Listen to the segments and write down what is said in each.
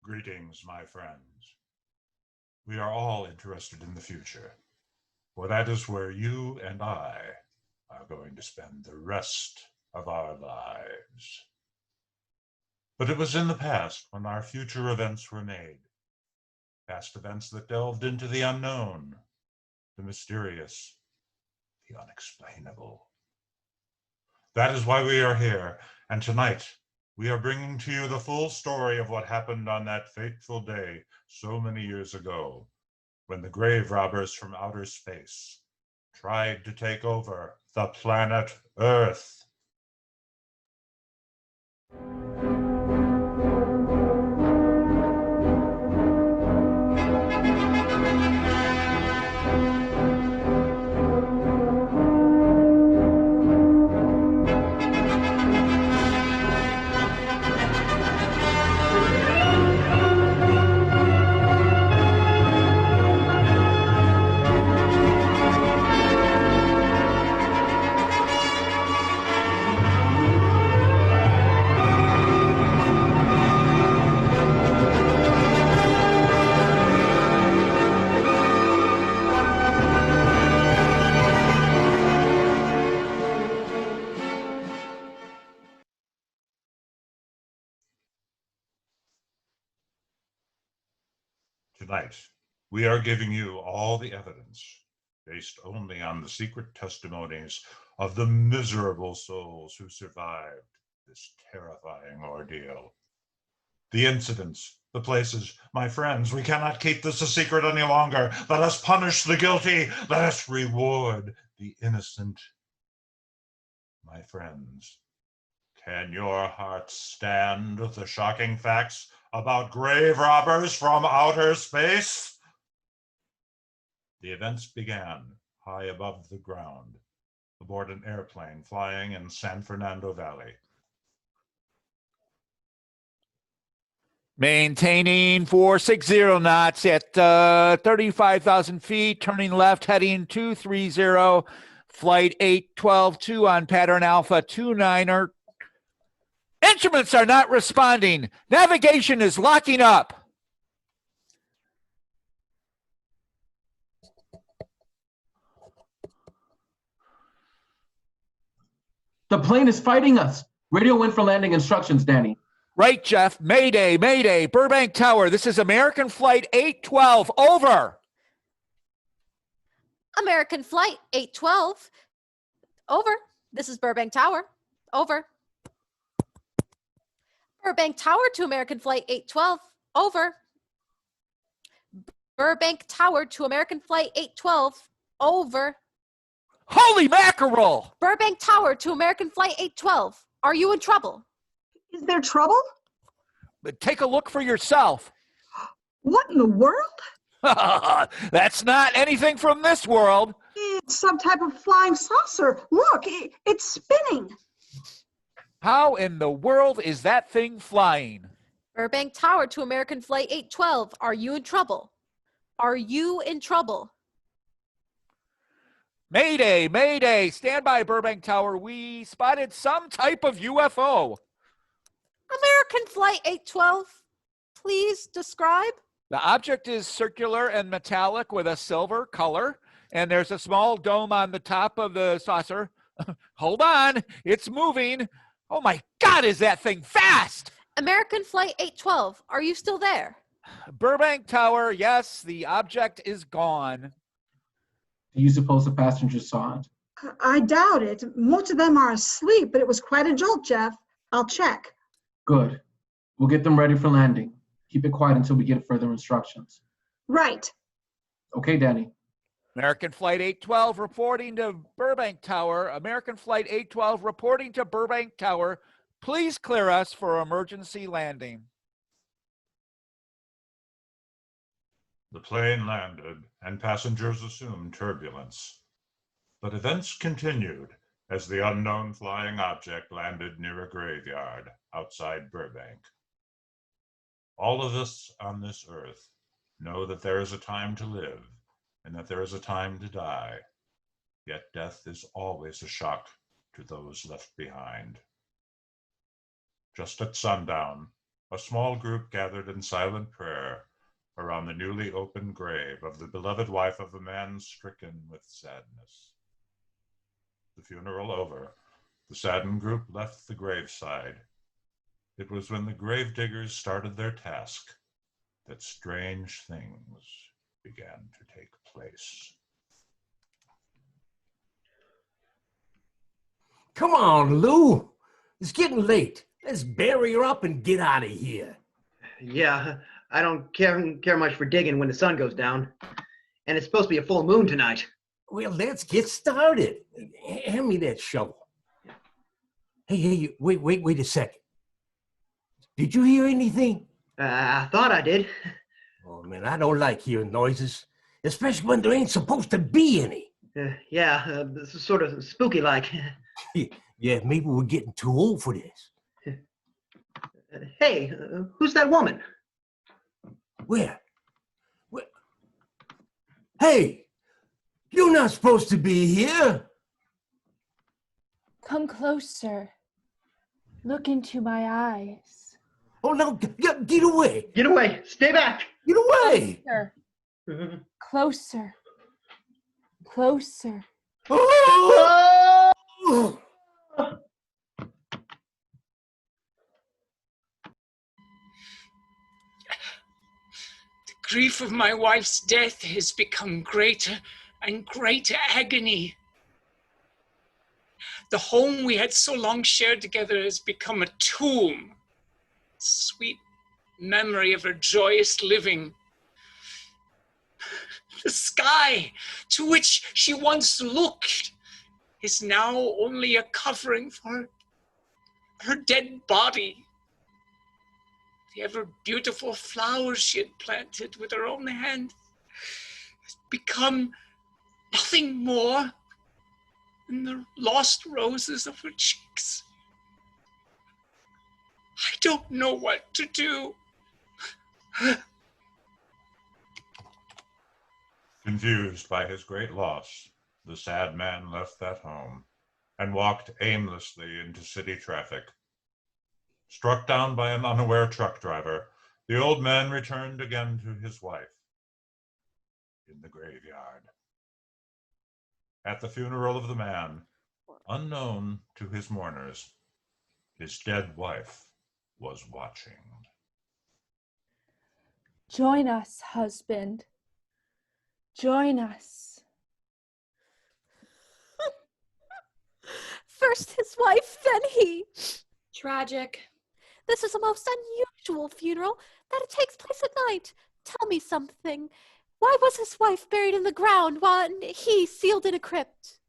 Greetings, my friends. We are all interested in the future, for that is where you and I are going to spend the rest of our lives. But it was in the past when our future events were made, past events that delved into the unknown, the mysterious, the unexplainable. That is why we are here, and tonight we are bringing to you the full story of what happened on that fateful day so many years ago, when the grave robbers from outer space tried to take over the planet Earth. Tonight, we are giving you all the evidence, based only on the secret testimonies of the miserable souls who survived this terrifying ordeal. The incidents, the places, my friends, we cannot keep this a secret any longer. Let us punish the guilty. Let us reward the innocent. My friends, can your hearts stand the shocking facts about grave robbers from outer space? The events began high above the ground, aboard an airplane flying in San Fernando Valley. Maintaining 460 knots at 35,000 feet, turning left, heading 230, flight 812-2 on pattern Alpha 29er. Instruments are not responding. Navigation is locking up. The plane is fighting us. Radio in for landing instructions, Danny. Right, Jeff. Mayday, Mayday. Burbank Tower. This is American Flight 812. Over. American Flight 812. Over. This is Burbank Tower. Over. Burbank Tower to American Flight 812. Over. Burbank Tower to American Flight 812. Over. Holy mackerel! Burbank Tower to American Flight 812. Are you in trouble? Is there trouble? But take a look for yourself. What in the world? That's not anything from this world. It's some type of flying saucer. Look, it's spinning. How in the world is that thing flying? Burbank Tower to American Flight 812. Are you in trouble? Are you in trouble? Mayday, Mayday. Stand by, Burbank Tower. We spotted some type of UFO. American Flight 812. Please describe. The object is circular and metallic with a silver color, and there's a small dome on the top of the saucer. Hold on, it's moving. Oh my God, is that thing fast? American Flight 812. Are you still there? Burbank Tower, yes, the object is gone. Do you suppose the passengers saw it? I doubt it. Most of them are asleep, but it was quite a jolt, Jeff. I'll check. Good. We'll get them ready for landing. Keep it quiet until we get further instructions. Right. Okay, Danny. American Flight 812 reporting to Burbank Tower. American Flight 812 reporting to Burbank Tower. Please clear us for emergency landing. The plane landed, and passengers assumed turbulence. But events continued as the unknown flying object landed near a graveyard outside Burbank. All of us on this earth know that there is a time to live and that there is a time to die, yet death is always a shock to those left behind. Just at sundown, a small group gathered in silent prayer around the newly opened grave of the beloved wife of a man stricken with sadness. The funeral over, the saddened group left the graveside. It was when the gravediggers started their task that strange things began to take place. Come on, Lou. It's getting late. Let's bury her up and get out of here. Yeah, I don't care much for digging when the sun goes down. And it's supposed to be a full moon tonight. Well, let's get started. Hand me that shovel. Hey, wait a second. Did you hear anything? I thought I did. Oh, man, I don't like hearing noises, especially when there ain't supposed to be any. This is sort of spooky-like. Yeah, maybe we're getting too old for this. Hey, who's that woman? Where? Hey, you're not supposed to be here. Come closer. Look into my eyes. Oh, no, get away. Get away. Stay back. Get away. Closer. Closer. Closer. Oh! The grief of my wife's death has become greater and greater agony. The home we had so long shared together has become a tomb. Sweet memory of her joyous living. The sky to which she once looked is now only a covering for her dead body. The ever beautiful flowers she had planted with her own hand has become nothing more than the lost roses of her cheeks. I don't know what to do. Confused by his great loss, the sad man left that home and walked aimlessly into city traffic. Struck down by an unaware truck driver, the old man returned again to his wife in the graveyard. At the funeral of the man, unknown to his mourners, his dead wife was watching. Join us, husband. Join us. First his wife, then he. Tragic. This is a most unusual funeral, that it takes place at night. Tell me something. Why was his wife buried in the ground while he sealed in a crypt?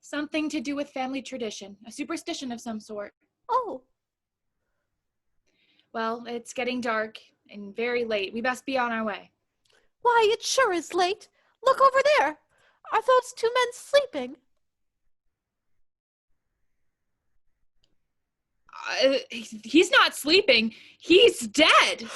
Something to do with family tradition, a superstition of some sort. Oh. Well, it's getting dark and very late. We best be on our way. Why, it sure is late. Look over there. Are those two men sleeping? He's not sleeping. He's dead.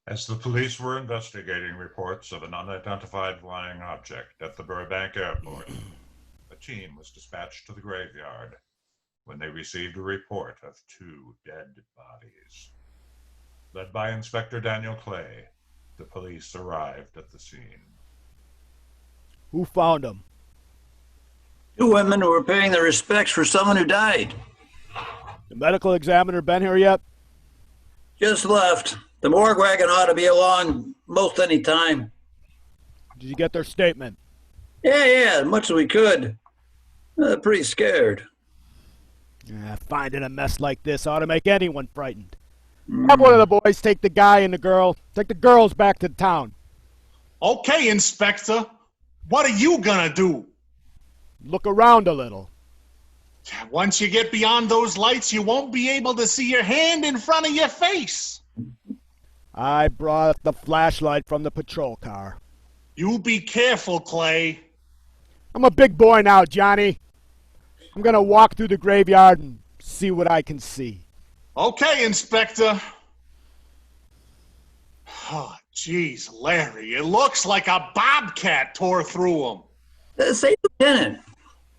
As the police were investigating reports of an unidentified flying object at the Burbank airport, a team was dispatched to the graveyard when they received a report of two dead bodies. Led by Inspector Daniel Clay, the police arrived at the scene. Who found them? Two women who were paying their respects for someone who died. The medical examiner been here yet? Just left. The morgue wagon ought to be along most any time. Did you get their statement? Yeah, as much as we could. Pretty scared. Yeah, finding a mess like this ought to make anyone frightened. Have one of the boys take the guy and the girl. Take the girls back to town. Okay, Inspector. What are you gonna do? Look around a little. Once you get beyond those lights, you won't be able to see your hand in front of your face. I brought the flashlight from the patrol car. You be careful, Clay. I'm a big boy now, Johnny. I'm gonna walk through the graveyard and see what I can see. Okay, Inspector. Oh, jeez, Larry, it looks like a bobcat tore through him. Say, Lieutenant,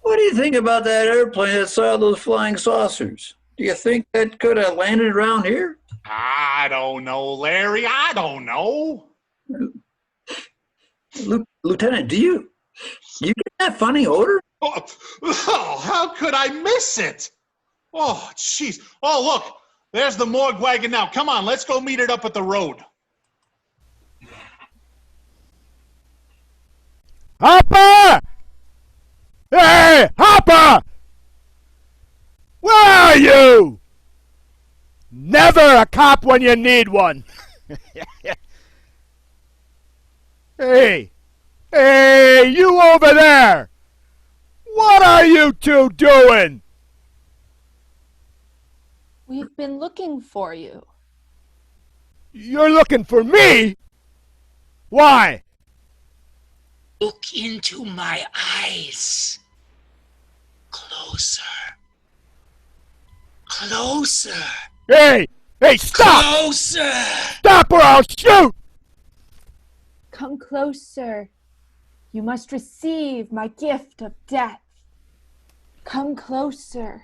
what do you think about that airplane that saw those flying saucers? Do you think that could have landed around here? I don't know, Larry. I don't know. Lieutenant, do you get that funny odor? Oh, how could I miss it? Oh, jeez. Oh, look, there's the morgue wagon now. Come on, let's go meet it up at the road. Hopper! Hey, Hopper! Where are you? Never a cop when you need one. Hey, you over there! What are you two doing? We've been looking for you. You're looking for me? Why? Look into my eyes. Closer. Closer. Hey, stop! Closer! Stop or I'll shoot! Come closer. You must receive my gift of death. Come closer.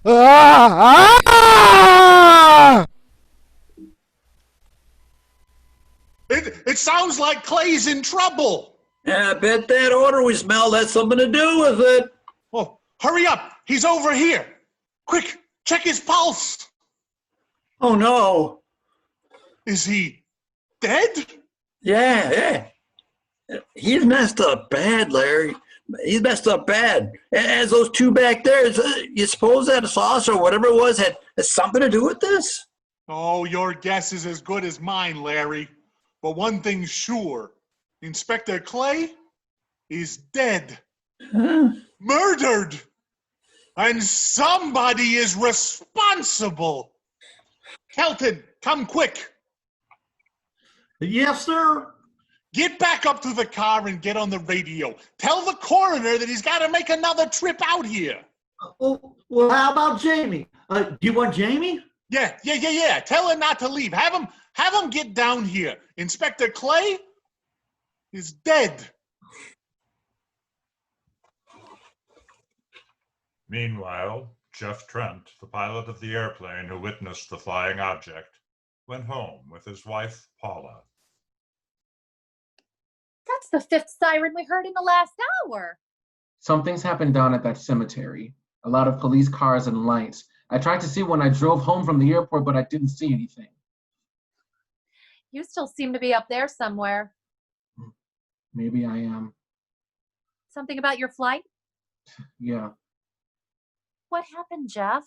Ah! It sounds like Clay's in trouble. Yeah, I bet that odor we smelled had something to do with it. Oh, hurry up. He's over here. Quick, check his pulse. Oh, no. Is he dead? Yeah. He's messed up bad, Larry. He's messed up bad. As those two back there, you suppose that sauce or whatever it was had something to do with this? Oh, your guess is as good as mine, Larry. But one thing's sure. Inspector Clay is dead. Huh? Murdered. And somebody is responsible. Kelton, come quick. Yes, sir. Get back up to the car and get on the radio. Tell the coroner that he's got to make another trip out here. Well, how about Jamie? Do you want Jamie? Yeah. Tell her not to leave. Have him get down here. Inspector Clay is dead. Meanwhile, Jeff Trent, the pilot of the airplane who witnessed the flying object, went home with his wife, Paula. That's the fifth siren we heard in the last hour. Something's happened down at that cemetery. A lot of police cars and lights. I tried to see when I drove home from the airport, but I didn't see anything. You still seem to be up there somewhere. Maybe I am. Something about your flight? Yeah. What happened, Jeff?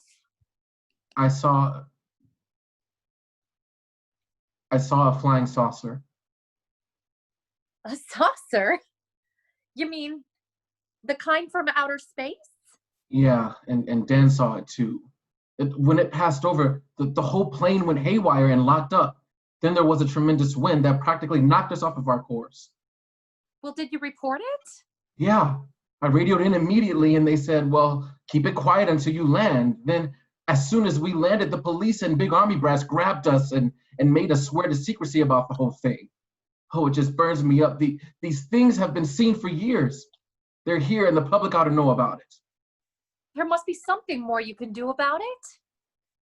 I saw a flying saucer. A saucer? You mean the kind from outer space? Yeah, and Dan saw it too. When it passed over, the whole plane went haywire and locked up. Then there was a tremendous wind that practically knocked us off of our course. Well, did you report it? Yeah, I radioed in immediately and they said, well, keep it quiet until you land. Then as soon as we landed, the police and big army brass grabbed us and made us swear to secrecy about the whole thing. Oh, it just burns me up. These things have been seen for years. They're here and the public ought to know about it. There must be something more you can do about it.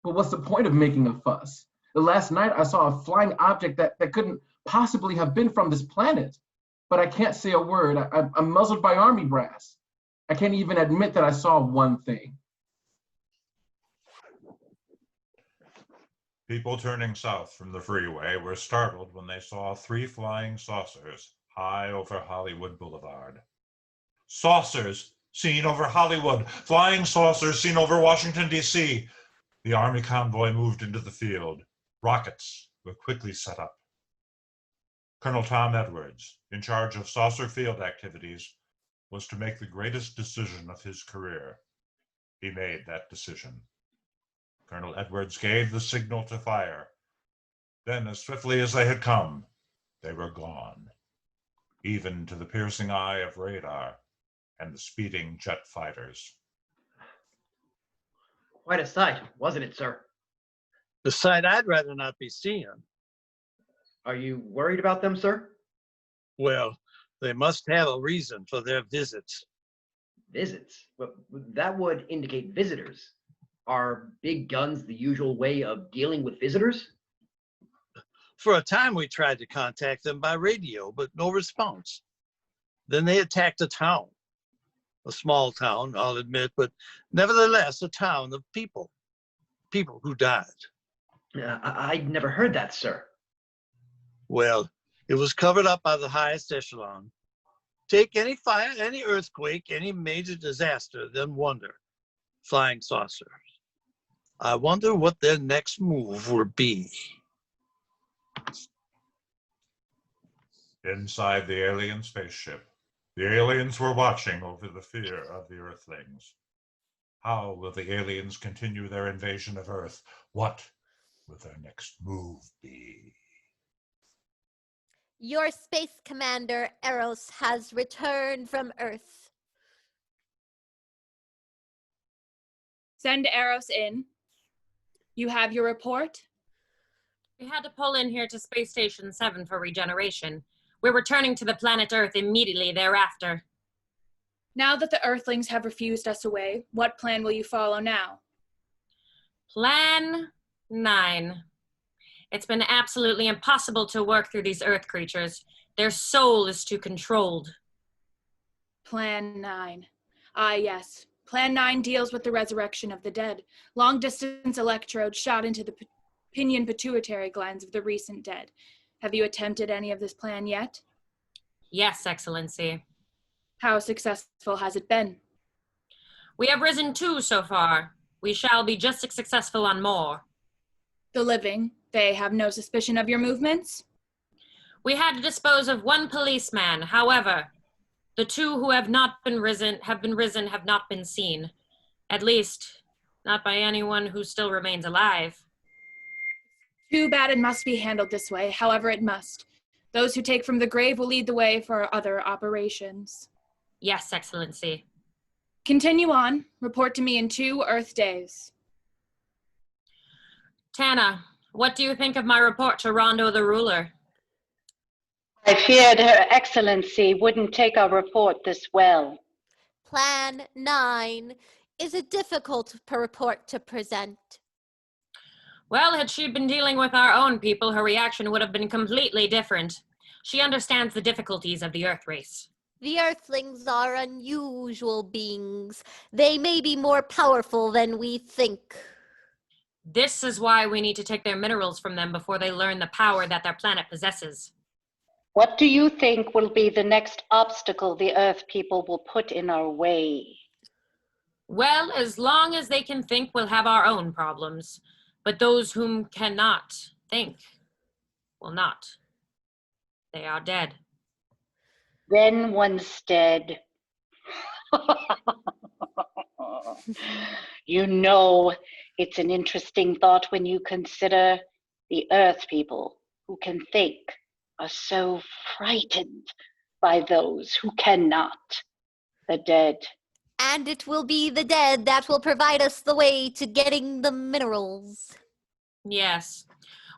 But what's the point of making a fuss? The last night I saw a flying object that couldn't possibly have been from this planet. But I can't say a word. I'm muzzled by army brass. I can't even admit that I saw one thing. People turning south from the freeway were startled when they saw 3 flying saucers high over Hollywood Boulevard. Saucers seen over Hollywood, flying saucers seen over Washington, D.C. The Army convoy moved into the field. Rockets were quickly set up. Colonel Tom Edwards, in charge of saucer field activities, was to make the greatest decision of his career. He made that decision. Colonel Edwards gave the signal to fire. Then, as swiftly as they had come, they were gone, even to the piercing eye of radar and the speeding jet fighters. Quite a sight, wasn't it, sir? The sight I'd rather not be seeing. Are you worried about them, sir? Well, They must have a reason for their visits. Visits? Well, that would indicate visitors. Are big guns the usual way of dealing with visitors? For a time, we tried to contact them by radio, but no response. Then they attacked a town. A small town, I'll admit, but nevertheless a town of people. People who died. I'd never heard that, sir. Well, it was covered up by the highest echelon. Take any fire, any earthquake, any major disaster, then wonder. Flying saucers. I wonder what their next move will be. Inside the alien spaceship, the aliens were watching over the fear of the Earthlings. How will the aliens continue their invasion of Earth? What will their next move be? Your space commander, Eros, has returned from Earth. Send Eros in. You have your report? We had to pull in here to Space Station 7 for regeneration. We're returning to the planet Earth immediately thereafter. Now that the Earthlings have refused us away, what plan will you follow now? Plan 9. It's been absolutely impossible to work through these Earth creatures. Their soul is too controlled. Plan 9. Ah, yes. Plan 9 deals with the resurrection of the dead. Long-distance electrodes shot into the pinion pituitary glands of the recent dead. Have you attempted any of this plan yet? Yes, Excellency. How successful has it been? We have risen 2 so far. We shall be just as successful on more. The living, they have no suspicion of your movements? We had to dispose of 1 policeman. However, the 2 who have not been risen have not been seen. At least, not by anyone who still remains alive. Too bad it must be handled this way. However, it must. Those who take from the grave will lead the way for other operations. Yes, Excellency. Continue on. Report to me in 2 Earth days. Tana, what do you think of my report to Rondo the Ruler? I feared Her Excellency wouldn't take our report this well. Plan 9 is a difficult report to present. Well, had she been dealing with our own people, her reaction would have been completely different. She understands the difficulties of the Earth race. The Earthlings are unusual beings. They may be more powerful than we think. This is why we need to take their minerals from them before they learn the power that their planet possesses. What do you think will be the next obstacle the Earth people will put in our way? Well, as long as they can think, we'll have our own problems. But those whom cannot think will not. They are dead. Then one's dead. You know, it's an interesting thought when you consider the Earth people who can think are so frightened by those who cannot, the dead. And it will be the dead that will provide us the way to getting the minerals. Yes.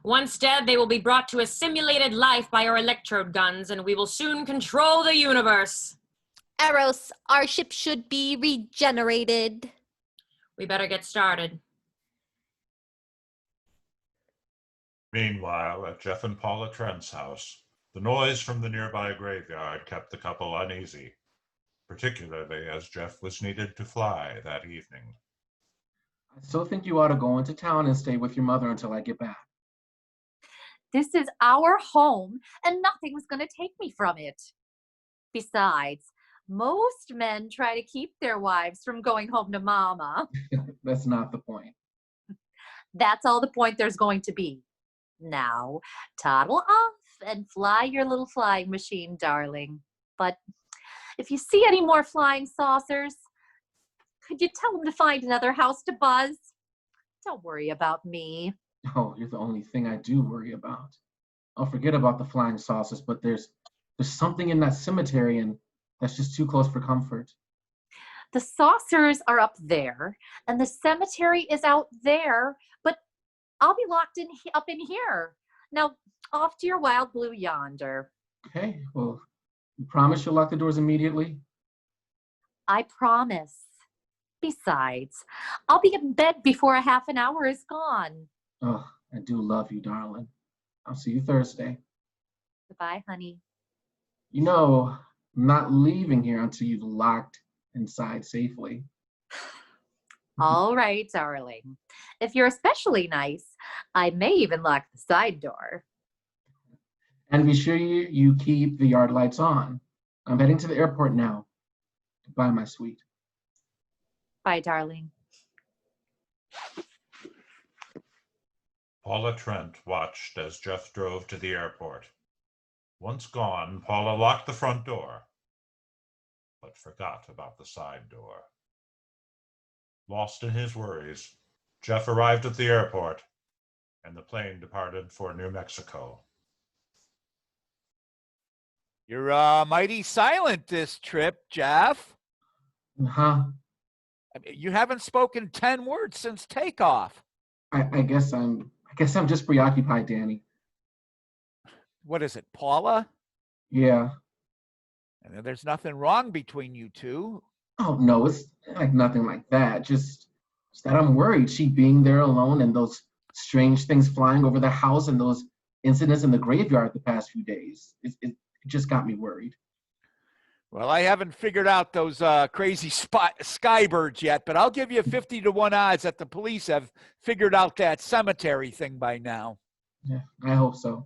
Once dead, they will be brought to a simulated life by our electrode guns, and we will soon control the universe. Eros, our ship should be regenerated. We better get started. Meanwhile, at Jeff and Paula Trent's house, the noise from the nearby graveyard kept the couple uneasy, particularly as Jeff was needed to fly that evening. I still think you ought to go into town and stay with your mother until I get back. This is our home, and nothing was going to take me from it. Besides, most men try to keep their wives from going home to mama. That's not the point. That's all the point there's going to be. Now, toddle off and fly your little flying machine, darling. But if you see any more flying saucers, could you tell them to find another house to buzz? Don't worry about me. Oh, you're the only thing I do worry about. I'll forget about the flying saucers, but there's something in that cemetery, and that's just too close for comfort. The saucers are up there, and the cemetery is out there, but I'll be locked in up in here. Now, off to your wild blue yonder. Okay, well, You promise you'll lock the doors immediately? I promise. Besides, I'll be in bed before a half an hour is gone. Oh, I do love you, darling. I'll see you Thursday. Goodbye, honey. You know, I'm not leaving here until you've locked inside safely. All right, darling. If you're especially nice, I may even lock the side door. And be sure you keep the yard lights on. I'm heading to the airport now. Goodbye, my sweet. Bye, darling. Paula Trent watched as Jeff drove to the airport. Once gone, Paula locked the front door, but forgot about the side door. Lost in his worries, Jeff arrived at the airport, and the plane departed for New Mexico. You're mighty silent this trip, Jeff. Huh? I mean, you haven't spoken 10 words since takeoff. I guess I'm just preoccupied, Danny. What is it, Paula? Yeah. And there's nothing wrong between you two. Oh no, it's like nothing like that. Just that I'm worried. She being there alone and those strange things flying over the house and those incidents in the graveyard the past few days. It just got me worried. Well, I haven't figured out those crazy skybirds yet, but I'll give you 50 to 1 odds that the police have figured out that cemetery thing by now. Yeah, I hope so.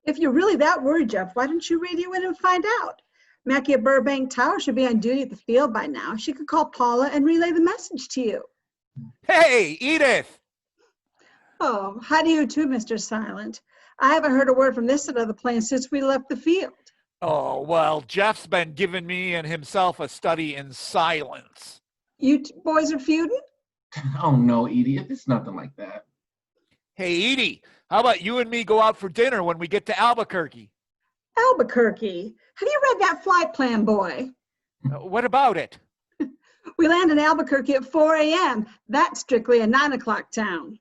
If you're really that worried, Jeff, why don't you radio in and find out? Mackie at Burbank Tower should be on duty at the field by now. She could call Paula and relay the message to you. Hey, Edith! Oh, how do you too, Mr. Silent? I haven't heard a word from this side of the plane since we left the field. Oh, well, Jeff's been giving me and himself a study in silence. You boys are feuding? Oh no, idiot. It's nothing like that. Hey, Edie, how about you and me go out for dinner when we get to Albuquerque? Albuquerque? Have you read that flight plan, boy? What about it? We land in Albuquerque at 4 a.m. That's strictly a 9 o'clock town.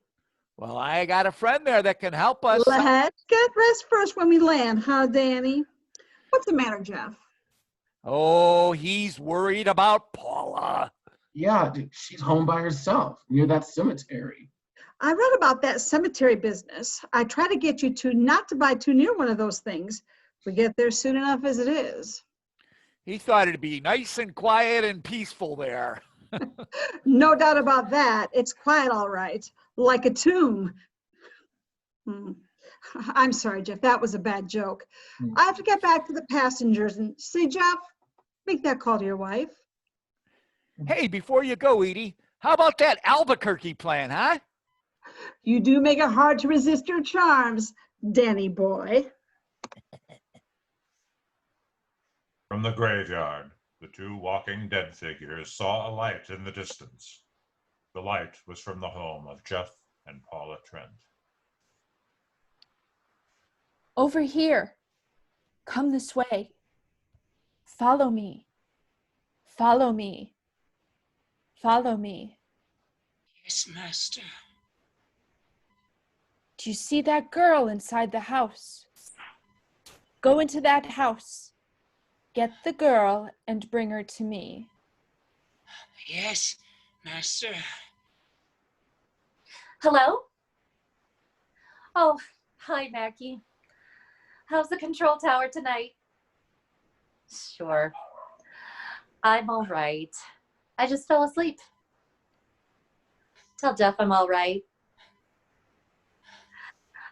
Well, I got a friend there that can help us. Let's get rest first when we land, huh, Danny? What's the matter, Jeff? Oh, he's worried about Paula. Yeah, dude, she's home by herself near that cemetery. I read about that cemetery business. I try to get you two not to buy too near one of those things. We get there soon enough as it is. He thought it'd be nice and quiet and peaceful there. No doubt about that. It's quiet, all right. Like a tomb. I'm sorry, Jeff. That was a bad joke. I have to get back to the passengers and see, Jeff, make that call to your wife. Hey, before you go, Edie, how about that Albuquerque plan, huh? You do make it hard to resist your charms, Danny boy. From the graveyard, the two walking dead figures saw a light in the distance. The light was from the home of Jeff and Paula Trent. Over here. Come this way. Follow me. Follow me. Follow me. Yes, master. Do you see that girl inside the house? Go into that house. Get the girl and bring her to me. Yes, master. Hello? Oh, hi, Mackie. How's the control tower tonight? Sure. I'm all right. I just fell asleep. Tell Jeff I'm all right.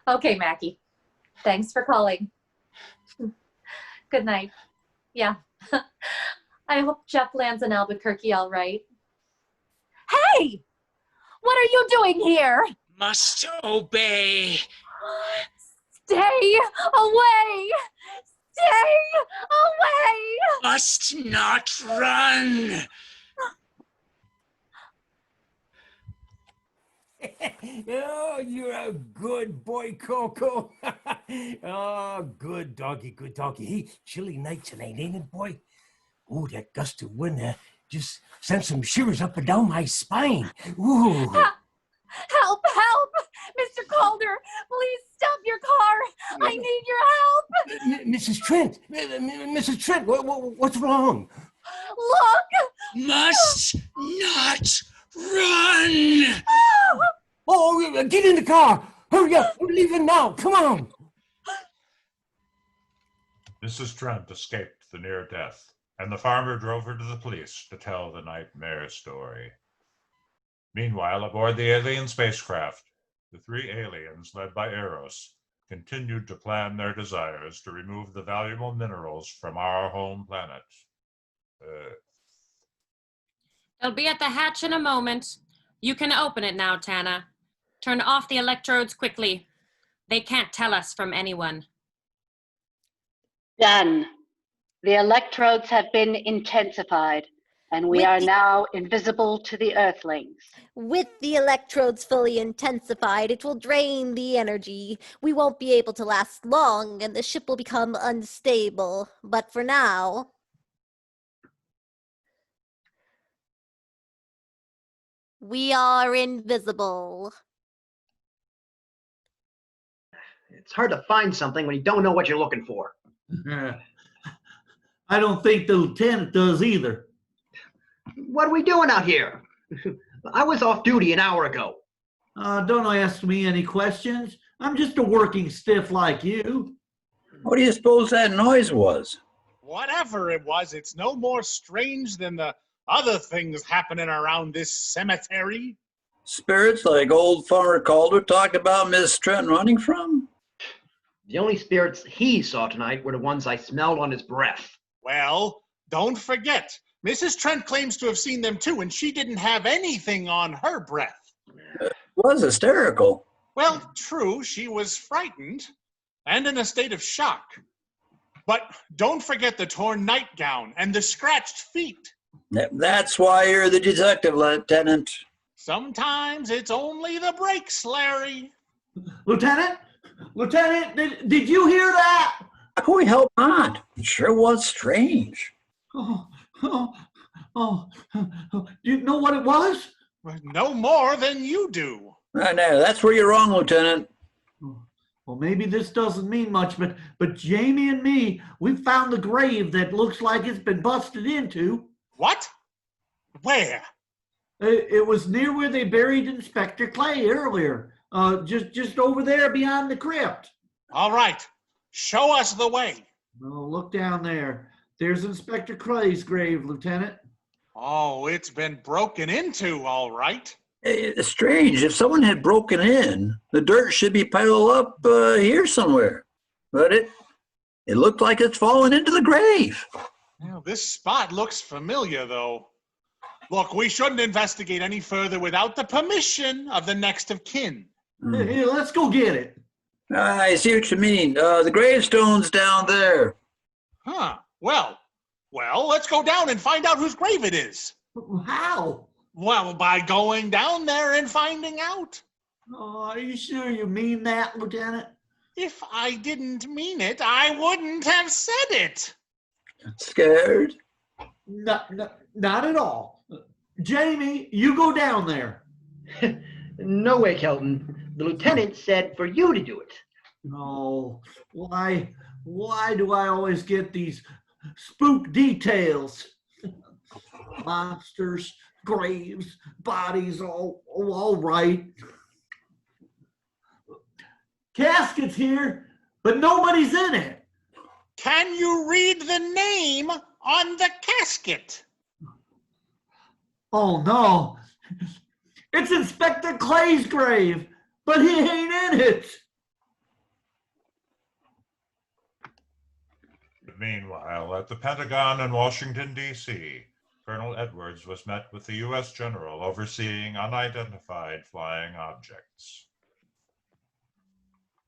Okay, Mackie. Thanks for calling. Good night. Yeah. I hope Jeff lands in Albuquerque all right. Hey! What are you doing here? Must obey. Stay away! Stay away! Must not run. Oh, you're a good boy, Coco. Oh, good doggy, good doggy. Hey, chilly night tonight, ain't it, boy? Oh, that gust of wind just sent some shivers up and down my spine. Ooh. Help! Help! Mr. Calder, please stop your car. I need your help. Mrs. Trent, Mrs. Trent, what's wrong? Look! Must not run! Oh, get in the car! Hurry up! We're leaving now! Come on! Mrs. Trent escaped the near death, and the farmer drove her to the police to tell the nightmare story. Meanwhile, aboard the alien spacecraft, the three aliens, led by Eros, continued to plan their desires to remove the valuable minerals from our home planet. They'll be at the hatch in a moment. You can open it now, Tana. Turn off the electrodes quickly. They can't tell us from anyone. Done. The electrodes have been intensified, and we are now invisible to the Earthlings. With the electrodes fully intensified, it will drain the energy. We won't be able to last long, and the ship will become unstable. But for now... we are invisible. It's hard to find something when you don't know what you're looking for. I don't think the lieutenant does either. What are we doing out here? I was off duty an hour ago. Don't ask me any questions. I'm just a working stiff like you. What do you suppose that noise was? Whatever it was, it's no more strange than the other things happening around this cemetery. Spirits like old Farmer Calder talked about Miss Trent running from? The only spirits he saw tonight were the ones I smelled on his breath. Well, don't forget, Mrs. Trent claims to have seen them too, and she didn't have anything on her breath. Was hysterical. Well, true, she was frightened and in a state of shock. But don't forget the torn nightgown and the scratched feet. That's why you're the detective, Lieutenant. Sometimes it's only the brakes, Larry. Lieutenant? Lieutenant, did you hear that? Who the hell not? It sure was strange. Do you know what it was? No more than you do. No, that's where you're wrong, Lieutenant. Well, maybe this doesn't mean much, but Jamie and me, we found the grave that looks like it's been busted into. What? Where? It was near where they buried Inspector Clay earlier. Just over there beyond the crypt. All right. Show us the way. Oh, look down there. There's Inspector Clay's grave, Lieutenant. Oh, it's been broken into, all right. It's strange. If someone had broken in, the dirt should be piled up here somewhere. But it looked like it's fallen into the grave. Well, this spot looks familiar, though. Look, we shouldn't investigate any further without the permission of the next of kin. Hey, let's go get it. I see what you mean. The gravestone's down there. Huh. Well, let's go down and find out whose grave it is. How? Well, by going down there and finding out. Oh, are you sure you mean that, Lieutenant? If I didn't mean it, I wouldn't have said it. Scared? Not at all. Jamie, you go down there. No way, Kelton. The lieutenant said for you to do it. Oh, why do I always get these spook details? Monsters, graves, bodies, all right. Casket's here, but nobody's in it. Can you read the name on the casket? Oh, no. It's Inspector Clay's grave, but he ain't in it. Meanwhile, at the Pentagon in Washington, D.C., Colonel Edwards was met with the U.S. General overseeing unidentified flying objects.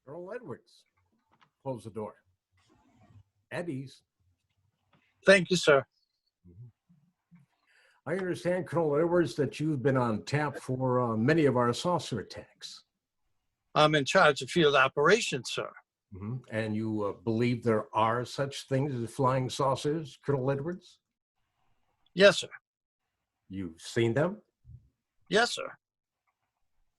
Colonel Edwards, close the door. Eddie's. Thank you, sir. I understand, Colonel Edwards, that you've been on tap for many of our saucer attacks. I'm in charge of field operations, sir. And you believe there are such things as flying saucers, Colonel Edwards? Yes, sir. You've seen them? Yes, sir.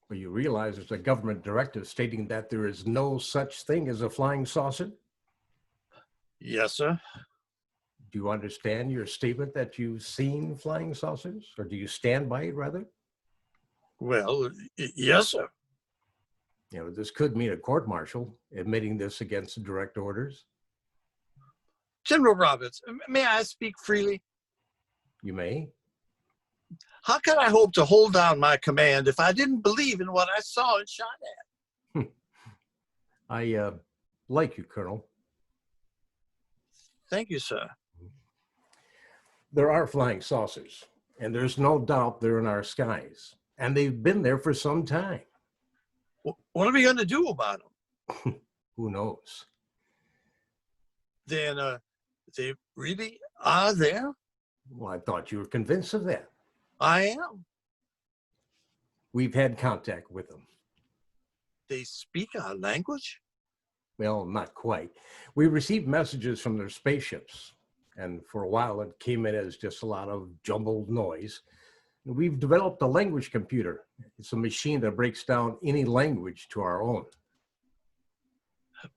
Well, you realize there's a government directive stating that there is no such thing as a flying saucer? Yes, sir. Do you understand your statement that you've seen flying saucers, or do you stand by it, rather? Well, yes, sir. You know, this could mean a court-martial, admitting this against direct orders. General Roberts, may I speak freely? You may. How can I hope to hold down my command if I didn't believe in what I saw and shot at? I like you, Colonel. Thank you, sir. There are flying saucers, and there's no doubt they're in our skies, and they've been there for some time. What are we going to do about them? Who knows? Then they really are there? Well, I thought you were convinced of that. I am. We've had contact with them. They speak our language? Well, not quite. We received messages from their spaceships, and for a while it came in as just a lot of jumbled noise. We've developed a language computer. It's a machine that breaks down any language to our own.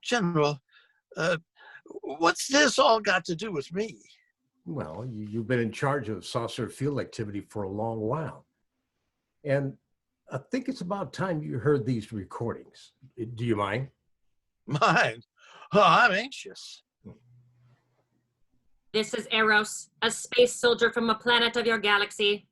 General, what's this all got to do with me? Well, you've been in charge of saucer field activity for a long while. And I think it's about time you heard these recordings. Do you mind? Mind? Oh, I'm anxious. This is Eros, a space soldier from a planet of your galaxy.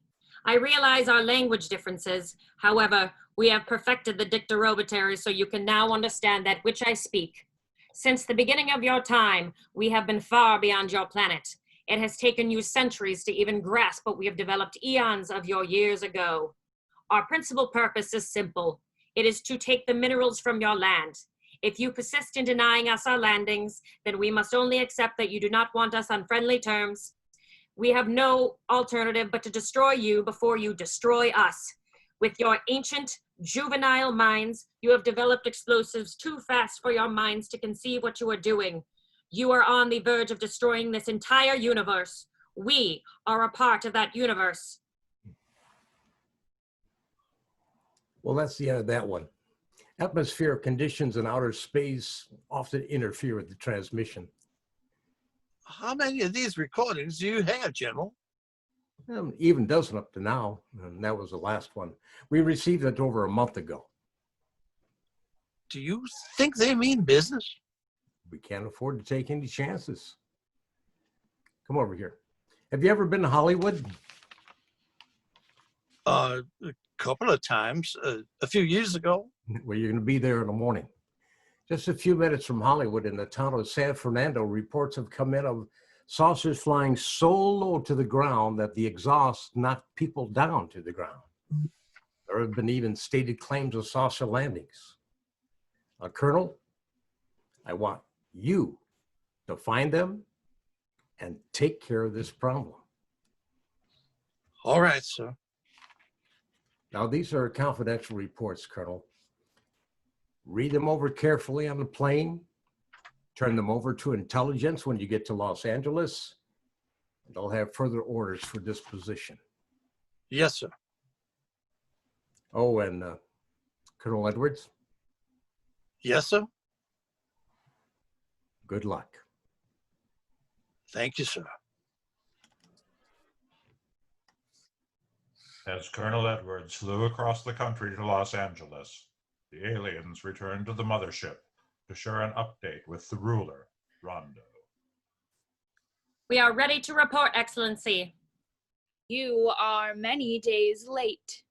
I realize our language differences. However, we have perfected the dictarobatory so you can now understand that which I speak. Since the beginning of your time, we have been far beyond your planet. It has taken you centuries to even grasp what we have developed eons of your years ago. Our principal purpose is simple. It is to take the minerals from your land. If you persist in denying us our landings, then we must only accept that you do not want us on friendly terms. We have no alternative but to destroy you before you destroy us. With your ancient, juvenile minds, you have developed explosives too fast for your minds to conceive what you are doing. You are on the verge of destroying this entire universe. We are a part of that universe. Well, that's the end of that one. Atmospheric conditions in outer space often interfere with the transmission. How many of these recordings do you have, General? Even dozen up to now, and that was the last one. We received it over a month ago. Do you think they mean business? We can't afford to take any chances. Come over here. Have you ever been to Hollywood? A couple of times, a few years ago. Well, you're going to be there in the morning. Just a few minutes from Hollywood, in the town of San Fernando, reports have come in of saucers flying so low to the ground that the exhaust knocked people down to the ground. There have been even stated claims of saucer landings. Colonel, I want you to find them and take care of this problem. All right, sir. Now, these are confidential reports, Colonel. Read them over carefully on the plane. Turn them over to intelligence when you get to Los Angeles. And they'll have further orders for disposition. Yes, sir. Oh, and Colonel Edwards? Yes, sir. Good luck. Thank you, sir. As Colonel Edwards flew across the country to Los Angeles, the aliens returned to the mothership to share an update with the ruler, Rondo. We are ready to report, Excellency. You are many days late.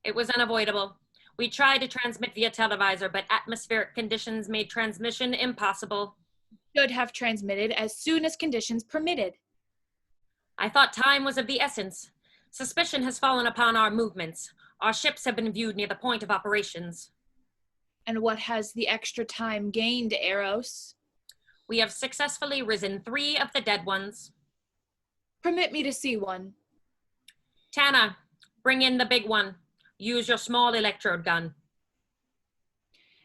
It was unavoidable. We tried to transmit via televisor, but atmospheric conditions made transmission impossible. Should have transmitted as soon as conditions permitted. I thought time was of the essence. Suspicion has fallen upon our movements. Our ships have been viewed near the point of operations. And what has the extra time gained, Eros? We have successfully risen 3 of the dead ones. Permit me to see one. Tana, bring in the big one. Use your small electrode gun.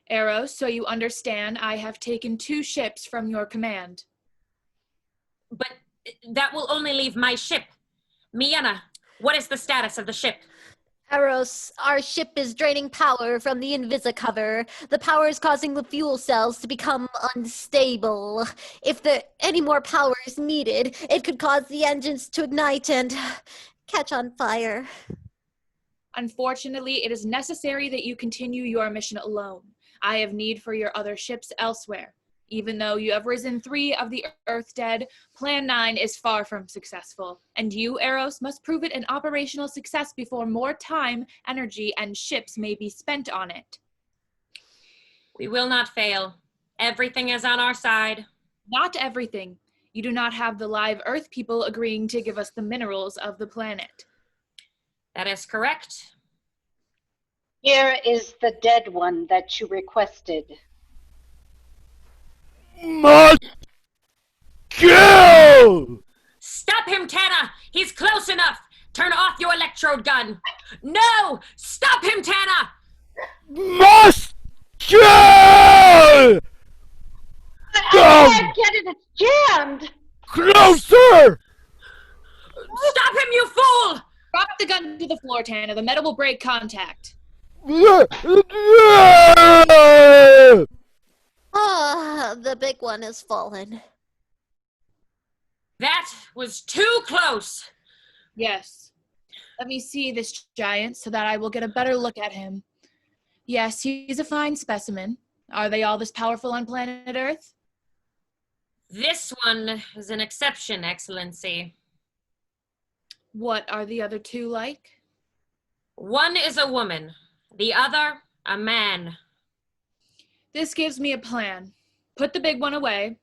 Eros, so you understand, I have taken 2 ships from your command. But that will only leave my ship. Miana, what is the status of the ship? Eros, our ship is draining power from the Invisicover. The power is causing the fuel cells to become unstable. If any more power is needed, it could cause the engines to ignite and catch on fire. Unfortunately, it is necessary that you continue your mission alone. I have need for your other ships elsewhere. Even though you have risen 3 of the Earth dead, Plan 9 is far from successful, and you, Eros, must prove it an operational success before more time, energy, and ships may be spent on it. We will not fail. Everything is on our side. Not everything. You do not have the live Earth people agreeing to give us the minerals of the planet. That is correct. Here is the dead one that you requested. Must kill! Stop him, Tana! He's close enough! Turn off your electrode gun! No! Stop him, Tana! Must kill! I can't get it, it's jammed! Closer! Stop him, you fool! Drop the gun to the floor, Tana. The metal will break contact. Ah, the big one has fallen. That was too close. Yes. Let me see this giant so that I will get a better look at him. Yes, he's a fine specimen. Are they all this powerful on planet Earth? This one is an exception, Excellency. What are the other 2 like? One is a woman, the other a man. This gives me a plan. Put the big one away.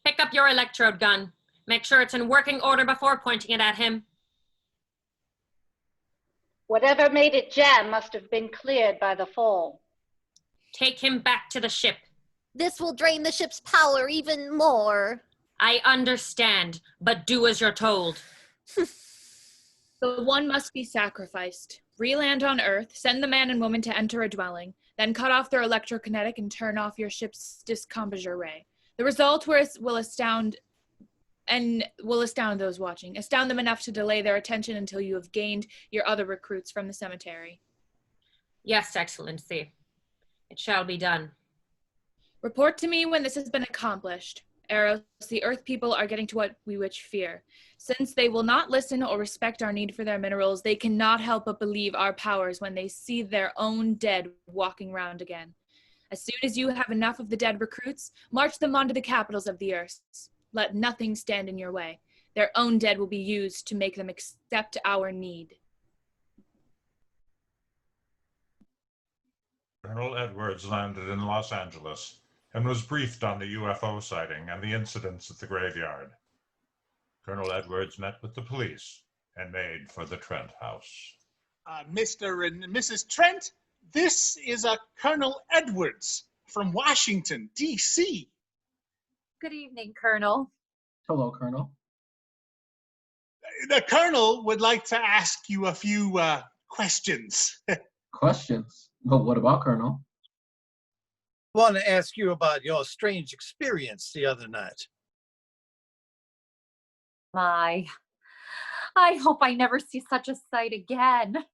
Pick up your electrode gun. Make sure it's in working order before pointing it at him. Whatever made it jam must have been cleared by the fall. Take him back to the ship. This will drain the ship's power even more. I understand, but do as you're told. The one must be sacrificed. Re-land on Earth, send the man and woman to enter a dwelling, then cut off their electrokinetic and turn off your ship's discomposure ray. The result will astound those watching. Astound them enough to delay their attention until you have gained your other recruits from the cemetery. Yes, Excellency. It shall be done. Report to me when this has been accomplished. Eros, the Earth people are getting to what we wish fear. Since they will not listen or respect our need for their minerals, they cannot help but believe our powers when they see their own dead walking round again. As soon as you have enough of the dead recruits, march them onto the capitals of the Earth. Let nothing stand in your way. Their own dead will be used to make them accept our need. Colonel Edwards landed in Los Angeles and was briefed on the UFO sighting and the incidents at the graveyard. Colonel Edwards met with the police and made for the Trent house. Mr. and Mrs. Trent, this is a Colonel Edwards from Washington, D.C. Good evening, Colonel. Hello, Colonel. The Colonel would like to ask you a few questions. Questions? Well, what about Colonel? Want to ask you about your strange experience the other night. I hope I never see such a sight again.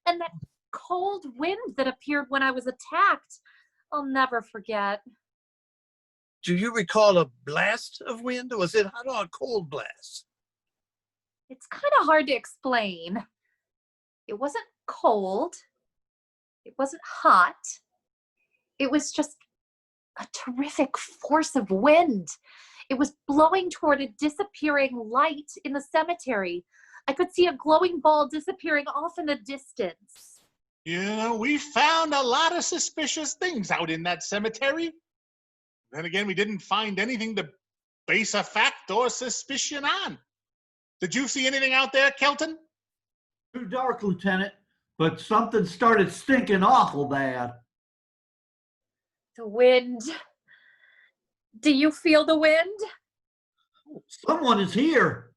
And that cold wind that appeared when I was attacked, I'll never forget. Do you recall a blast of wind, or was it hot or a cold blast? It's kind of hard to explain. It wasn't cold. It wasn't hot. It was just a terrific force of wind. It was blowing toward a disappearing light in the cemetery. I could see a glowing ball disappearing off in the distance. You know, we found a lot of suspicious things out in that cemetery. Then again, we didn't find anything to base a fact or suspicion on. Did you see anything out there, Kelton? Too dark, Lieutenant, but something started stinking awful bad. The wind. Do you feel the wind? Someone is here.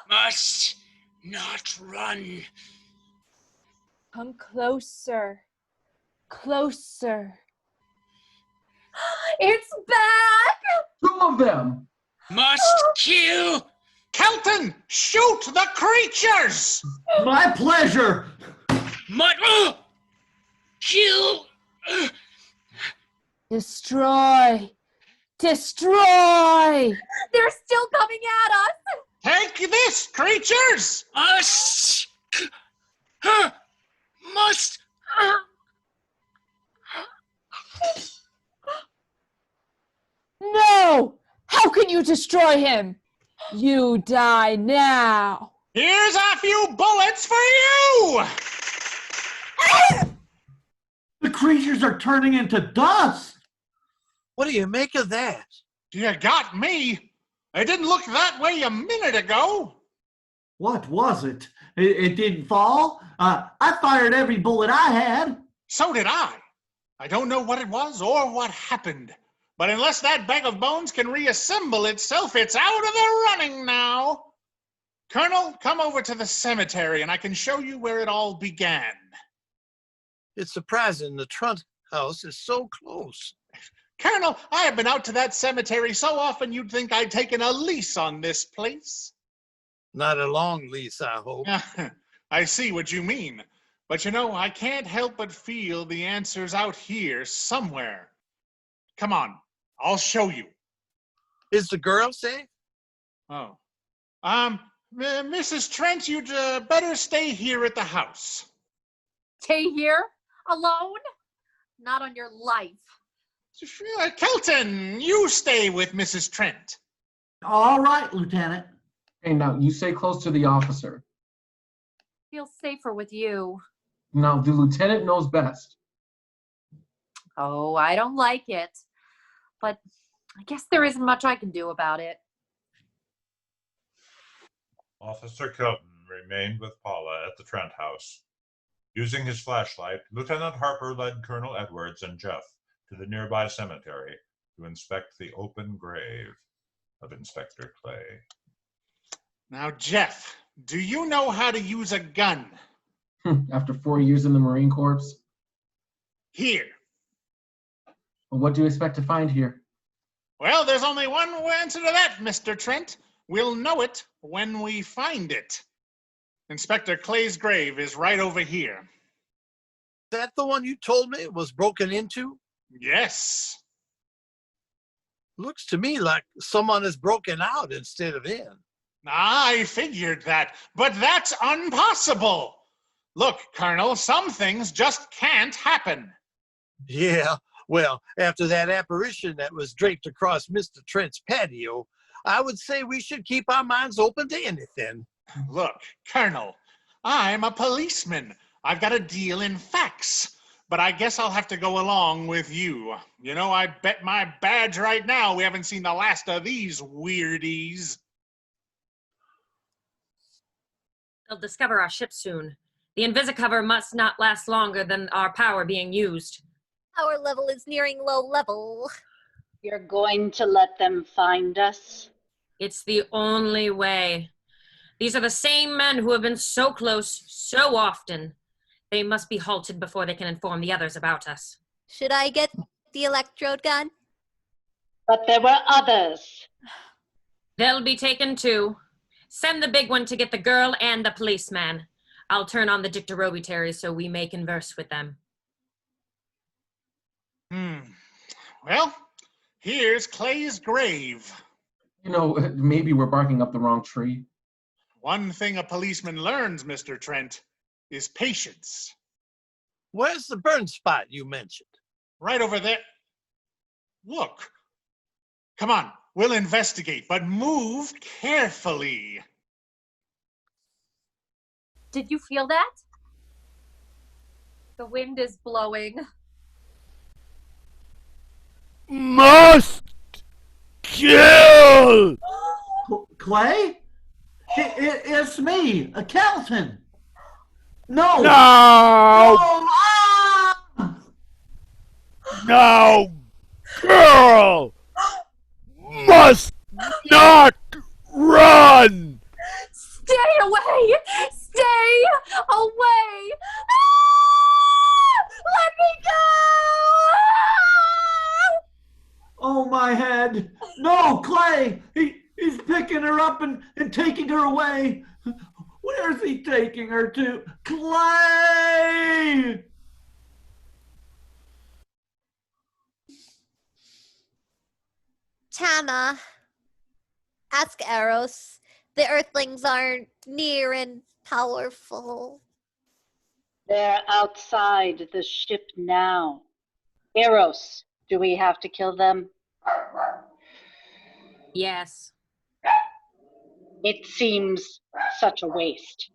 Must not run. Come closer. Closer. It's back! 2 of them! Must kill. Kelton, shoot the creatures! My pleasure. Kill! Destroy! Destroy! They're still coming at us! Take this, creatures! Us must. No! How can you destroy him? You die now. Here's a few bullets for you! The creatures are turning into dust. What do you make of that? You got me. It didn't look that way a minute ago. What was it? It didn't fall? I fired every bullet I had. So did I. I don't know what it was or what happened. But unless that bag of bones can reassemble itself, it's out of the running now. Colonel, come over to the cemetery and I can show you where it all began. It's surprising the Trunt house is so close. Colonel, I have been out to that cemetery so often you'd think I'd taken a lease on this place. Not a long lease, I hope. I see what you mean. But you know, I can't help but feel the answer's out here somewhere. Come on, I'll show you. Is the girl safe? Oh. Mrs. Trent, you'd better stay here at the house. Stay here? Alone? Not on your life. Kelton, you stay with Mrs. Trent. All right, Lieutenant. Hey, now, you stay close to the officer. Feel safer with you. Now, the lieutenant knows best. Oh, I don't like it. But I guess there isn't much I can do about it. Officer Kelton remained with Paula at the Trent house. Using his flashlight, Lieutenant Harper led Colonel Edwards and Jeff to the nearby cemetery to inspect the open grave of Inspector Clay. Now, Jeff, do you know how to use a gun? After 4 years in the Marine Corps? Here. Well, what do you expect to find here? Well, there's only one answer to that, Mr. Trent. We'll know it when we find it. Inspector Clay's grave is right over here. Is that the one you told me was broken into? Yes. Looks to me like someone has broken out instead of in. I figured that, but that's impossible. Look, Colonel, some things just can't happen. Yeah, well, after that apparition that was draped across Mr. Trent's patio, I would say we should keep our minds open to anything. Look, Colonel, I'm a policeman. I've got to deal in facts. But I guess I'll have to go along with you. You know, I bet my badge right now we haven't seen the last of these weirdies. They'll discover our ship soon. The Invisicover must not last longer than our power being used. Power level is nearing low level. You're going to let them find us? It's the only way. These are the same men who have been so close so often. They must be halted before they can inform the others about us. Should I get the electrode gun? But there were others. They'll be taken too. Send the big one to get the girl and the policeman. I'll turn on the dictarobitary so we may converse with them. Well, here's Clay's grave. You know, maybe we're barking up the wrong tree. One thing a policeman learns, Mr. Trent, is patience. Where's the burn spot you mentioned? Right over there. Look. Come on, we'll investigate, but move carefully. Did you feel that? The wind is blowing. Must kill! Clay? It's me, a Kelton. No! No! Ah! No! Girl! Must not run! Stay away! Stay away! Ah! Let me go! Oh, my head. No, Clay! He's picking her up and taking her away. Where's he taking her to? Clay! Tama, ask Eros. The Earthlings aren't near and powerful. They're outside the ship now. Eros, do we have to kill them? Yes. It seems such a waste.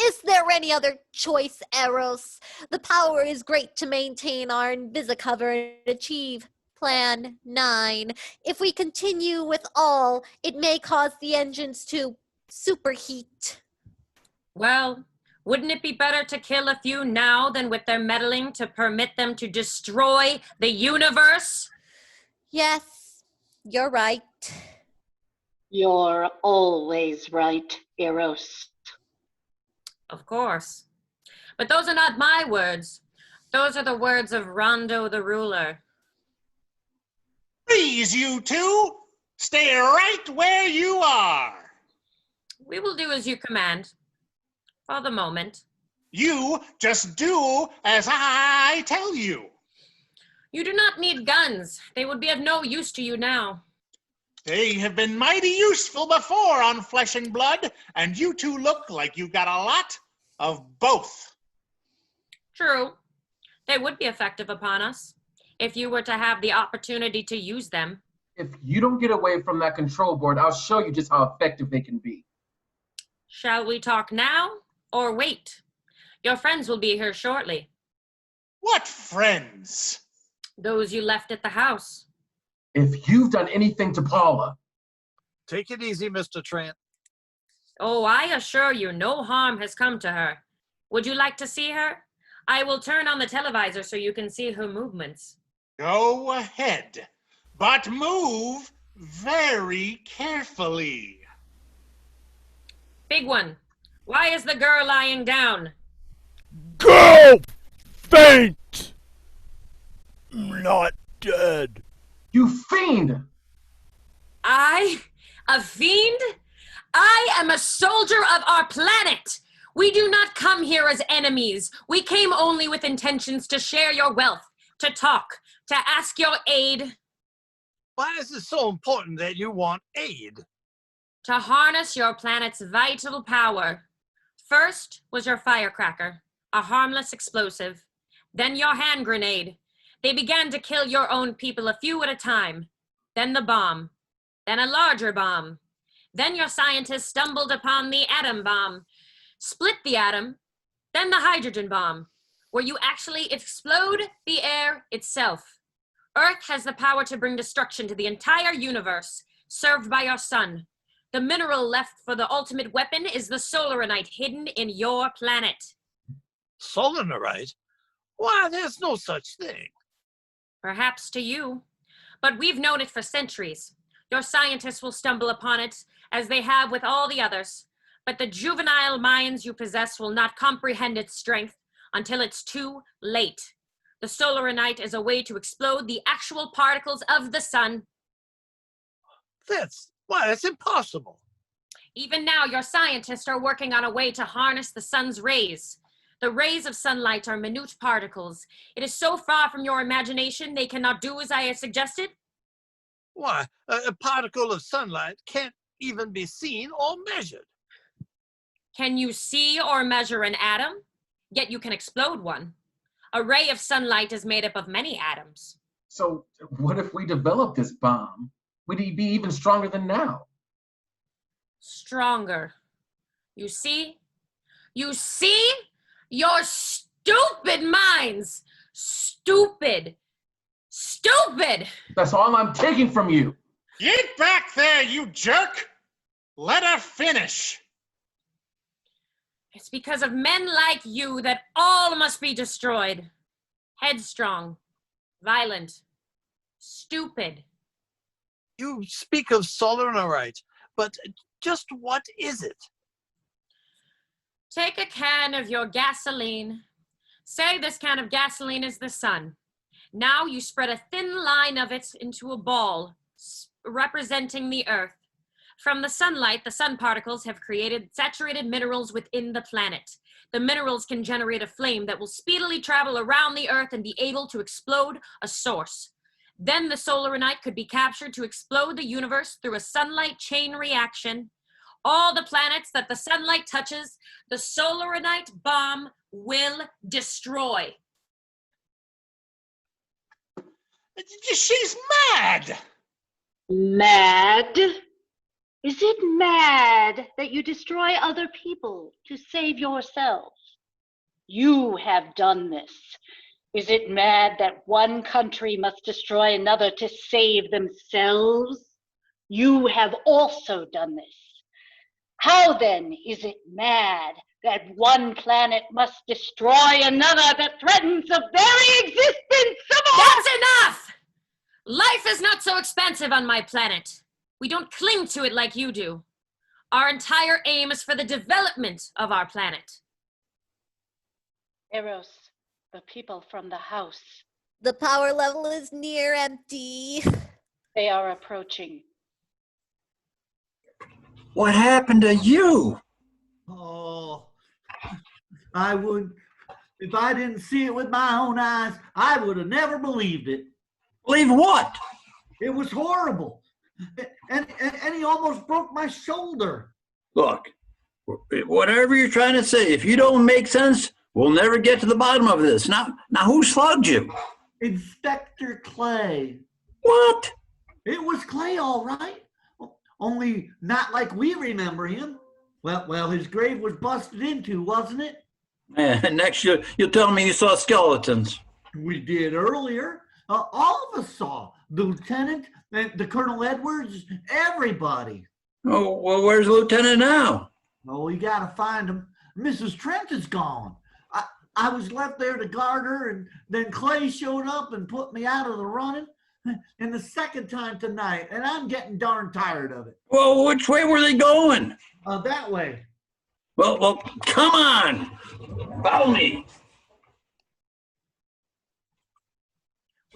Is there any other choice, Eros? The power is great to maintain our invisicover and achieve Plan 9. If we continue with all, it may cause the engines to superheat. Well, wouldn't it be better to kill a few now than with their meddling to permit them to destroy the universe? Yes, you're right. You're always right, Eros. Of course. But those are not my words. Those are the words of Rondo the ruler. Please, you two, stay right where you are. We will do as you command. For the moment. You just do as I tell you. You do not need guns. They would be of no use to you now. They have been mighty useful before on Flesh and Blood, and you two look like you got a lot of both. True. They would be effective upon us if you were to have the opportunity to use them. If you don't get away from that control board, I'll show you just how effective they can be. Shall we talk now or wait? Your friends will be here shortly. What friends? Those you left at the house. If you've done anything to Paula. Take it easy, Mr. Trent. Oh, I assure you, no harm has come to her. Would you like to see her? I will turn on the televisor so you can see her movements. Go ahead, but move very carefully. Big one, why is the girl lying down? Go faint! Not dead. You fiend! I? A fiend? I am a soldier of our planet! We do not come here as enemies. We came only with intentions to share your wealth, to talk, to ask your aid. Why is it so important that you want aid? To harness your planet's vital power. First was your firecracker, a harmless explosive. Then your hand grenade. They began to kill your own people a few at a time. Then the bomb. Then a larger bomb. Then your scientists stumbled upon the atom bomb, split the atom, then the hydrogen bomb, where you actually explode the air itself. Earth has the power to bring destruction to the entire universe, served by your sun. The mineral left for the ultimate weapon is the solaranite hidden in your planet. Solaranite? Why, there's no such thing. Perhaps to you, but we've known it for centuries. Your scientists will stumble upon it, as they have with all the others, but the juvenile minds you possess will not comprehend its strength until it's too late. The solaranite is a way to explode the actual particles of the sun. That's impossible. Even now, your scientists are working on a way to harness the sun's rays. The rays of sunlight are minute particles. It is so far from your imagination they cannot do as I have suggested. Why, a particle of sunlight can't even be seen or measured. Can you see or measure an atom? Yet you can explode one. A ray of sunlight is made up of many atoms. So what if we develop this bomb? Would he be even stronger than now? Stronger. You see? You see? Your stupid minds! Stupid! Stupid! That's all I'm taking from you. Get back there, you jerk! Let her finish. It's because of men like you that all must be destroyed. Headstrong, violent, stupid. You speak of solaranite, but just what is it? Take a can of your gasoline. Say this can of gasoline is the sun. Now you spread a thin line of it into a ball, representing the earth. From the sunlight, the sun particles have created saturated minerals within the planet. The minerals can generate a flame that will speedily travel around the Earth and be able to explode a source. Then the solaranite could be captured to explode the universe through a sunlight chain reaction. All the planets that the sunlight touches, the solaranite bomb will destroy. She's mad! Mad? Is it mad that you destroy other people to save yourself? You have done this. Is it mad that one country must destroy another to save themselves? You have also done this. How then is it mad that one planet must destroy another that threatens the very existence of all? That's enough! Life is not so expensive on my planet. We don't cling to it like you do. Our entire aim is for the development of our planet. Eros, the people from the house. The power level is near empty. They are approaching. What happened to you? Oh, I would, if I didn't see it with my own eyes, I would have never believed it. Believe what? It was horrible. And he almost broke my shoulder. Look, whatever you're trying to say, if you don't make sense, we'll never get to the bottom of this. Now who slugged you? Inspector Clay. What? It was Clay, all right. Only not like we remember him. Well, his grave was busted into, wasn't it? And next you'll tell me you saw skeletons. We did earlier. All of us saw. The lieutenant, the Colonel Edwards, everybody. Oh, well, where's the lieutenant now? Oh, we got to find him. Mrs. Trent is gone. I was left there to guard her, and then Clay showed up and put me out of the running. And the second time tonight, and I'm getting darn tired of it. Well, which way were they going? That way. Well, come on. Follow me.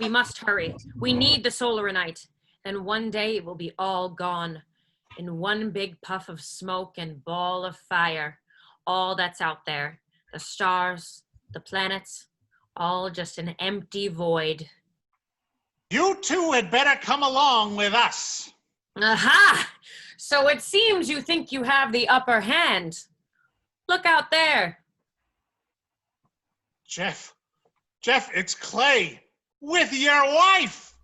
We must hurry. We need the solaranite. And one day it will be all gone. In one big puff of smoke and ball of fire. All that's out there. The stars, the planets, all just an empty void. You two had better come along with us. Aha! So it seems you think you have the upper hand. Look out there. Jeff, it's Clay with your wife.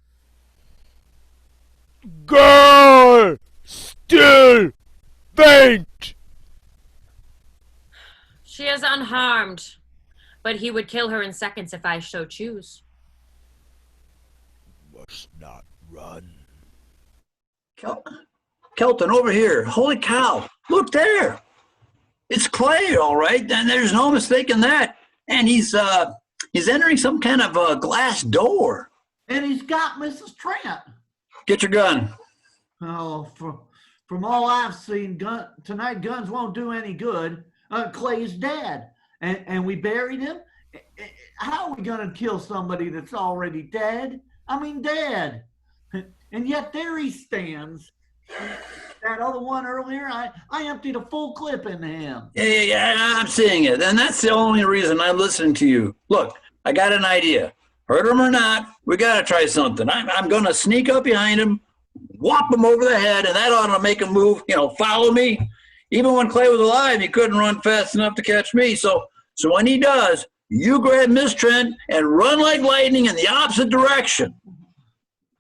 Girl, still faint. She is unharmed, but he would kill her in seconds if I so choose. Must not run. Kelton, over here. Holy cow. Look there. It's Clay, all right. And there's no mistaking that. And he's entering some kind of a glass door. And he's got Mrs. Trent. Get your gun. Oh, from all I've seen, tonight guns won't do any good. Clay's dead. And we buried him. How are we going to kill somebody that's already dead? I mean, dead. And yet there he stands. That other one earlier, I emptied a full clip into him. Yeah, I'm seeing it. And that's the only reason I'm listening to you. Look, I got an idea. Hurt him or not, we got to try something. I'm going to sneak up behind him, whop him over the head, and that ought to make him move, follow me. Even when Clay was alive, he couldn't run fast enough to catch me. So when he does, you grab Miss Trent and run like lightning in the opposite direction.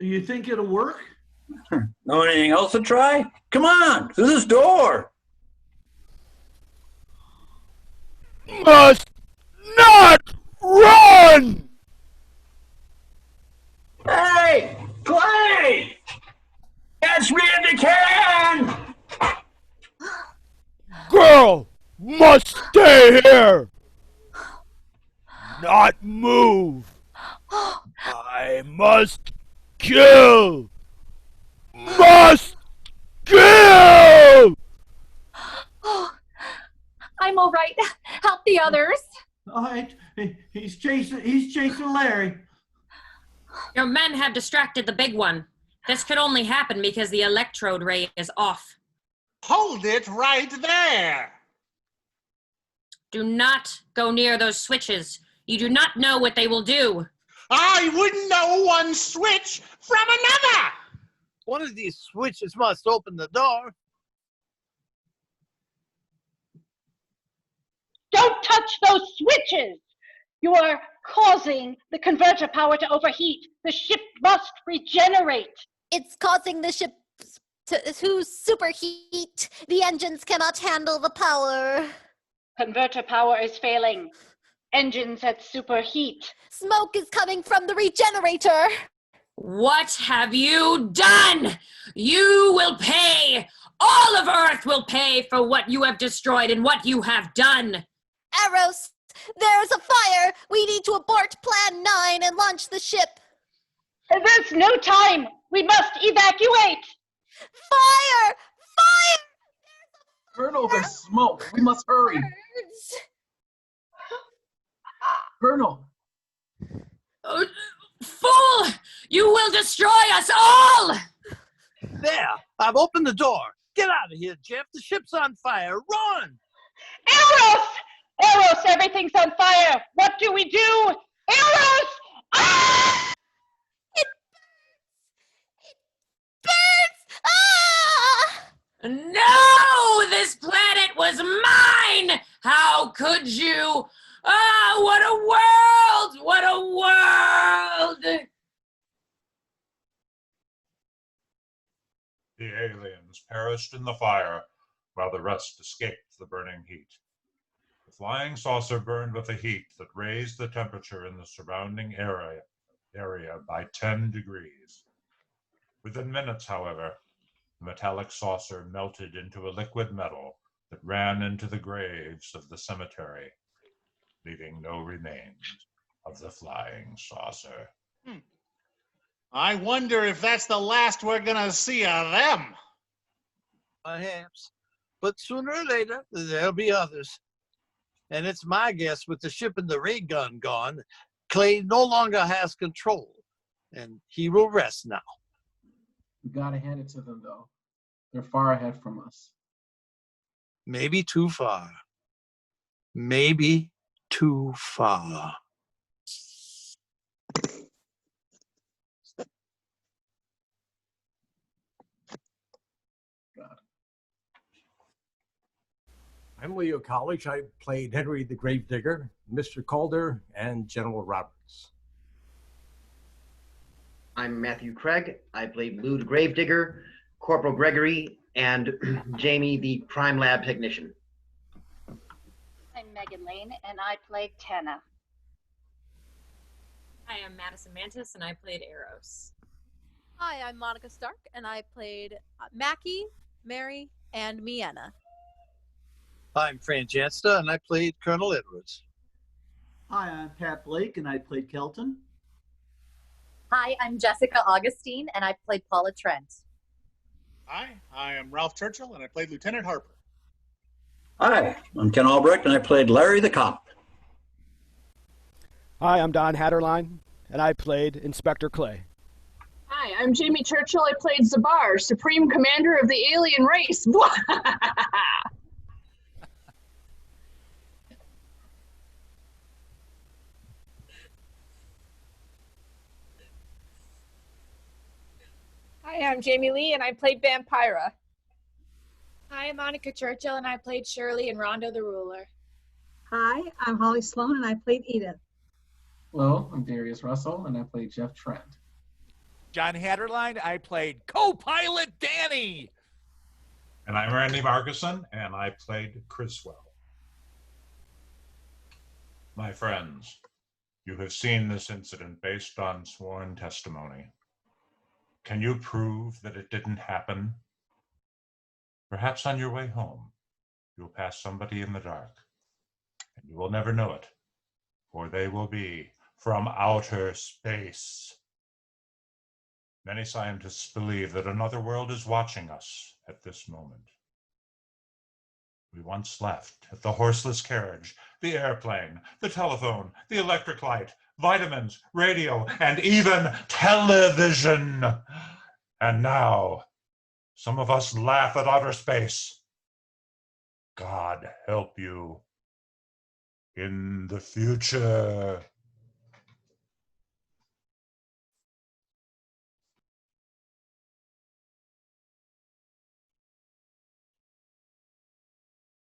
Do you think it'll work? Know anything else to try? Come on, through this door. Must not run! Hey, Clay! Catch me if you can! Girl must stay here. Not move. I must kill. Must kill! Oh, I'm all right. Help the others. All right. He's chasing Larry. Your men have distracted the big one. This could only happen because the electrode ray is off. Hold it right there. Do not go near those switches. You do not know what they will do. I wouldn't know one switch from another. One of these switches must open the door. Don't touch those switches! You are causing the converter power to overheat. The ship must regenerate. It's causing the ship to superheat. The engines cannot handle the power. Converter power is failing. Engines at superheat. Smoke is coming from the regenerator. What have you done? You will pay. All of Earth will pay for what you have destroyed and what you have done. Eros, there's a fire. We need to abort Plan 9 and launch the ship. There's no time. We must evacuate. Fire! Fire! Colonel, there's smoke. We must hurry. Colonel. Oh, fool! You will destroy us all! There, I've opened the door. Get out of here, Jeff. The ship's on fire. Run! Eros! Eros, everything's on fire. What do we do? Eros! Ah! It burns! Ah! No! This planet was mine! How could you? Ah, what a world! What a world! The aliens perished in the fire, while the rest escaped the burning heat. The flying saucer burned with a heat that raised the temperature in the surrounding area by 10 degrees. Within minutes, however, the metallic saucer melted into a liquid metal that ran into the graves of the cemetery, leaving no remains of the flying saucer. I wonder if that's the last we're gonna see of them. Perhaps. But sooner or later, there'll be others. And it's my guess, with the ship and the ray gun gone, Clay no longer has control, and he will rest now. We gotta hand it to them, though. They're far ahead from us. Maybe too far. Maybe too far. I'm Leo College. I played Henry the Gravedigger, Mr. Calder, and General Roberts. I'm Matthew Craig. I played Lou the Gravedigger, Corporal Gregory, and Jamie the Crime Lab Technician. I'm Megan Lane, and I played Tana. I am Madison Mantis, and I played Eros. Hi, I'm Monica Stark, and I played Mackie, Mary, and Mienna. I'm Fran Jansta, and I played Colonel Edwards. Hi, I'm Pat Blake, and I played Kelton. Hi, I'm Jessica Augustine, and I played Paula Trent. Hi, I am Ralph Churchill, and I played Lieutenant Harper. Hi, I'm Ken Albrecht, and I played Larry the Cop. Hi, I'm Don Hatterline, and I played Inspector Clay. Hi, I'm Jamie Churchill. I played Zabar, Supreme Commander of the Alien Race. Hi, I'm Jamie Lee, and I played Vampira. Hi, I'm Monica Churchill, and I played Shirley and Rondo the Ruler. Hi, I'm Holly Sloan, and I played Edith. Hello, I'm Darius Russell, and I played Jeff Trent. John Hatterline, I played co-pilot Danny. And I'm Randy Markison, and I played Criswell. My friends, you have seen this incident based on sworn testimony. Can you prove that it didn't happen? Perhaps on your way home, you'll pass somebody in the dark, and you will never know it, for they will be from outer space. Many scientists believe that another world is watching us at this moment. We once laughed at the horseless carriage, the airplane, the telephone, the electric light, vitamins, radio, and even television. And now, Some of us laugh at outer space. God help you in the future.